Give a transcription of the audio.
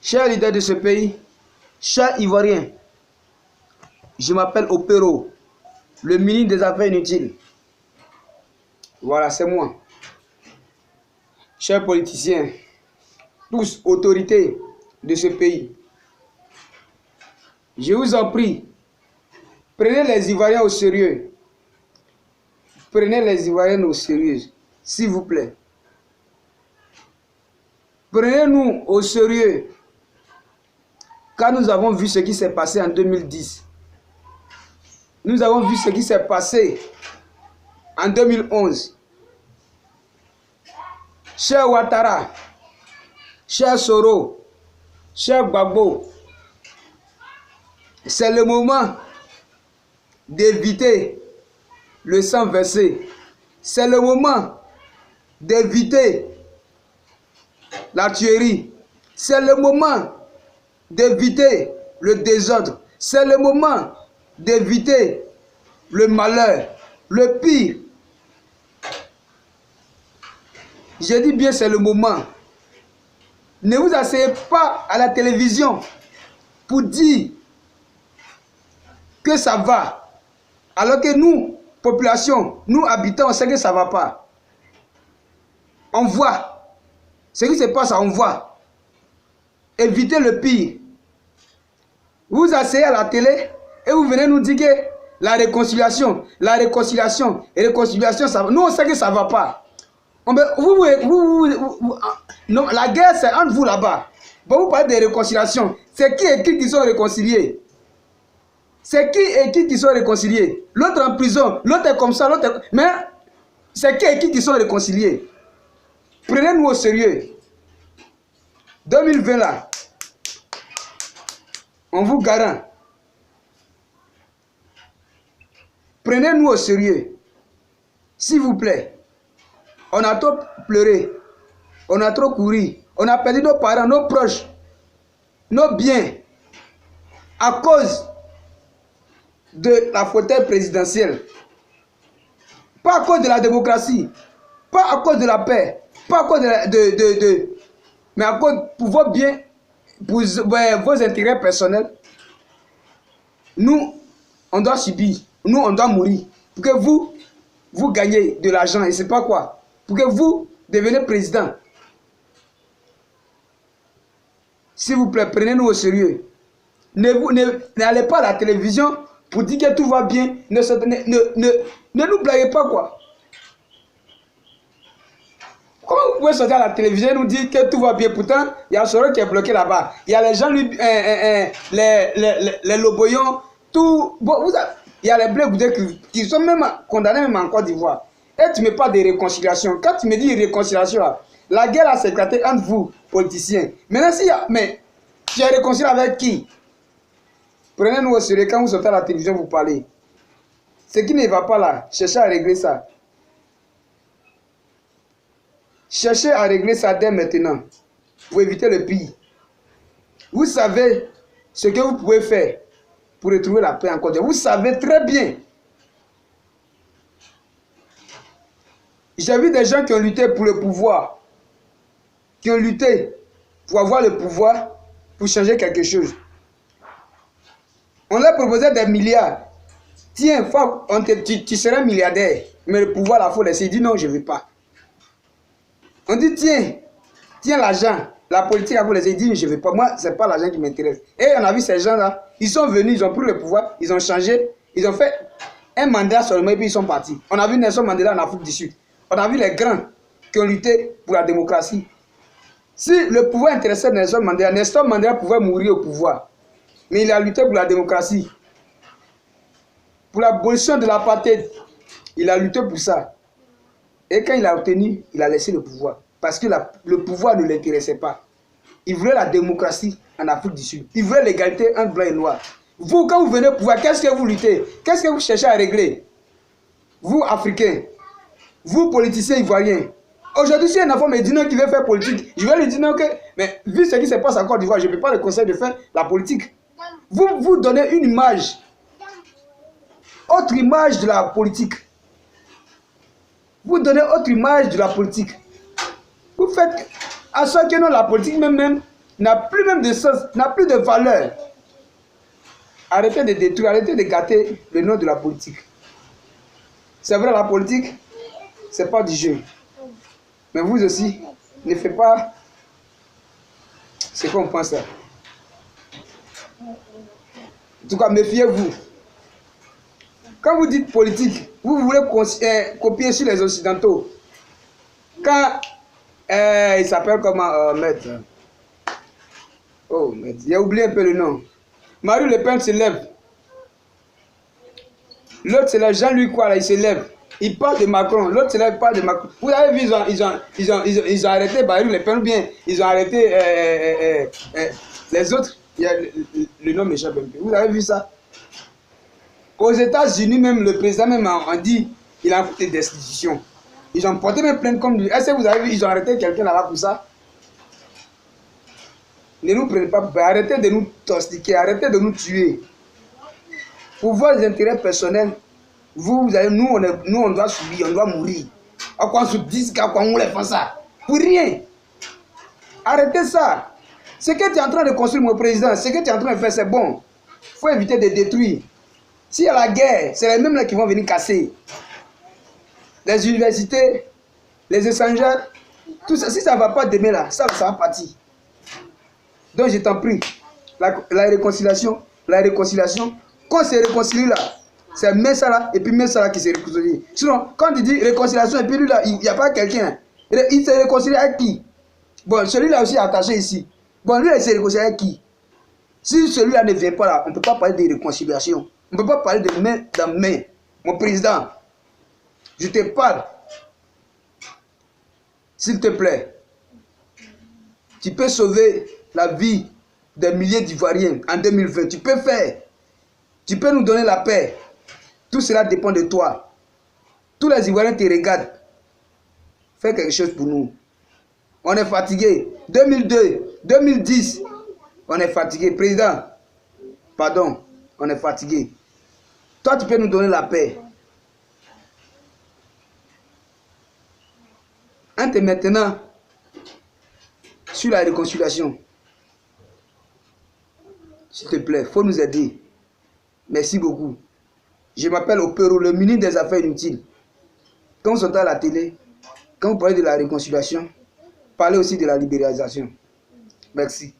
Chers leaders de ce pays, chers Ivoiriens, je m'appelle Opero, le ministre des Affaires inutiles. Voilà, c'est moi. Chers politiciens, tous autorités de ce pays, je vous en prie, prenez les Ivoiriens au sérieux. Prenez les Ivoiriens au sérieux, s'il vous plaît. Prenez-nous au sérieux, car nous avons vu ce qui s'est passé en 2010. Nous avons vu ce qui s'est passé en 2011. Cher Ouattara, cher Soro, cher Gbagbo, c'est le moment d'éviter le sang versé. C'est le moment d'éviter la tuerie. C'est le moment d'éviter le désordre. C'est le moment d'éviter le malheur, le pire. Je dis bien, c'est le moment. Ne vous asseyez pas à la télévision pour dire que ça va. Alors que nous, population, nous habitants, on sait que ça ne va pas. On voit. Ce qui se passe, on voit. Évitez le pire. Vous vous asseyez à la télé et vous venez nous dire que la réconciliation, ça va. Nous, on sait que ça ne va pas. Non, la guerre, c'est entre vous là-bas. Bon, vous parlez de réconciliation. C'est qui et qui sont réconciliés? C'est qui et qui sont réconciliés? L'autre en prison, l'autre est comme ça, l'autre est... Mais c'est qui et qui sont réconciliés? Prenez-nous au sérieux. 2020 là, on vous garant. Prenez-nous au sérieux. S'il vous plaît. On a trop pleuré. On a trop couru. On a perdu nos parents, nos proches, nos biens à cause de la fauteuil présidentielle. Pas à cause de la démocratie. Pas à cause de la paix. Pas à cause mais à cause pour vos biens, pour vos intérêts personnels. Nous, on doit subir. Nous, on doit mourir. Pour que vous gagnez de l'argent et c'est pas quoi. Pour que vous devenez président. S'il vous plaît, prenez-nous au sérieux. N'allez pas à la télévision pour dire que tout va bien. Ne nous blaguez pas quoi. Comment vous pouvez sortir à la télévision et nous dire que tout va bien? Pourtant, il y a Soro qui est bloqué là-bas. Il y a les gens, les Loboyons, tout. Bon, il y a les Blés qui sont même condamnés même en Côte d'Ivoire. Et tu ne mets pas de réconciliation. Quand tu me dis réconciliation, là, la guerre a s'éclaté entre vous, politiciens. Maintenant, mais tu es réconcilié avec qui? Prenez-nous au sérieux. Quand vous sortez à la télévision, vous parlez. Ce qui ne va pas là, cherchez à régler ça. Cherchez à régler ça dès maintenant. Pour éviter le pire. Vous savez ce que vous pouvez faire pour retrouver la paix en Côte d'Ivoire. Vous savez très bien. J'ai vu des gens qui ont lutté pour le pouvoir, qui ont lutté pour avoir le pouvoir, pour changer quelque chose. On leur proposait des milliards. Tiens, tu seras milliardaire, mais le pouvoir, là, il faut laisser. Il dit non, je ne veux pas. On dit tiens l'argent, la politique, il faut laisser. Il dit je ne veux pas. Moi, ce n'est pas l'argent qui m'intéresse. Et on a vu ces gens-là, ils sont venus, ils ont pris le pouvoir, ils ont changé, ils ont fait un mandat seulement et puis ils sont partis. On a vu Nelson Mandela en Afrique du Sud. On a vu les grands qui ont lutté pour la démocratie. Si le pouvoir intéressait Nelson Mandela pouvait mourir au pouvoir. Mais il a lutté pour la démocratie. Pour l'abolition de l'apartheid. Il a lutté pour ça. Et quand il a obtenu, il a laissé le pouvoir. Parce que le pouvoir ne l'intéressait pas. Il voulait la démocratie en Afrique du Sud. Il voulait l'égalité entre blanc et noir. Vous, quand vous venez au pouvoir, qu'est-ce que vous luttez? Qu'est-ce que vous cherchez à régler? Vous, Africains. Vous, politiciens ivoiriens, aujourd'hui, si un enfant me dit non qui veut faire politique, je vais lui dire non que, mais vu ce qui se passe en Côte d'Ivoire, je ne peux pas le conseiller de faire la politique. Vous donnez une image, autre image de la politique. Vous donnez autre image de la politique. Vous faites à ceux qui ont la politique même, n'a plus même de sens, n'a plus de valeur. Arrêtez de détruire, arrêtez de gâter le nom de la politique. C'est vrai, la politique, c'est pas du jeu. Mais vous aussi, ne faites pas ce qu'on pense. En tout cas, méfiez-vous. Quand vous dites politique, vous voulez copier sur les Occidentaux. Quand il s'appelle comment maître. Oh, maître, j'ai oublié un peu le nom. Marine Le Pen se lève. L'autre, c'est là, Jean-Louis quoi là, il se lève. Il parle de Macron. L'autre, c'est là, il parle de Macron. Vous avez vu, ils ont arrêté Marine Le Pen ou bien ils ont arrêté les autres. Le nom m'échappe un peu. Vous avez vu ça? Aux États-Unis, même le président même a dit il a fait des destitutions. Ils ont porté même plainte comme lui. Est-ce que vous avez vu, ils ont arrêté quelqu'un là-bas pour ça? Ne nous prenez pas, arrêtez de nous toxiquer, arrêtez de nous tuer. Pour vos intérêts personnels, vous allez, nous on doit subir, on doit mourir. À quoi on se dit qu'on voulait faire ça? Pour rien. Arrêtez ça. Ce que tu es en train de construire, mon président, ce que tu es en train de faire, c'est bon. Il faut éviter de détruire. S'il y a la guerre, c'est les mêmes là qui vont venir casser. Les universités, les échangeurs, tout ça. Si ça ne va pas demain là, ça va partir. Donc je t'en prie, la réconciliation, quand c'est réconcilié là, c'est mettre ça là et puis mettre ça là qui se réconcilie. Sinon, quand tu dis réconciliation et puis lui là, il n'y a pas quelqu'un. Il se réconcilie avec qui? Bon, celui-là aussi est attaché ici. Bon, lui, il se réconcilie avec qui? Si celui-là ne vient pas là, on ne peut pas parler de réconciliation. On ne peut pas parler de main dans main. Mon président, je te parle. S'il te plaît, tu peux sauver la vie des milliers d'Ivoiriens en 2020. Tu peux faire. Tu peux nous donner la paix. Tout cela dépend de toi. Tous les Ivoiriens te regardent. Fais quelque chose pour nous. On est fatigué. 2002, 2010, on est fatigué. Président, pardon, on est fatigué. Toi, tu peux nous donner la paix. Entre maintenant sur la réconciliation. S'il te plaît, il faut nous aider. Merci beaucoup. Je m'appelle Opero, le ministre des Affaires inutiles. Quand vous êtes à la télé, quand vous parlez de la réconciliation, parlez aussi de la libéralisation. Merci.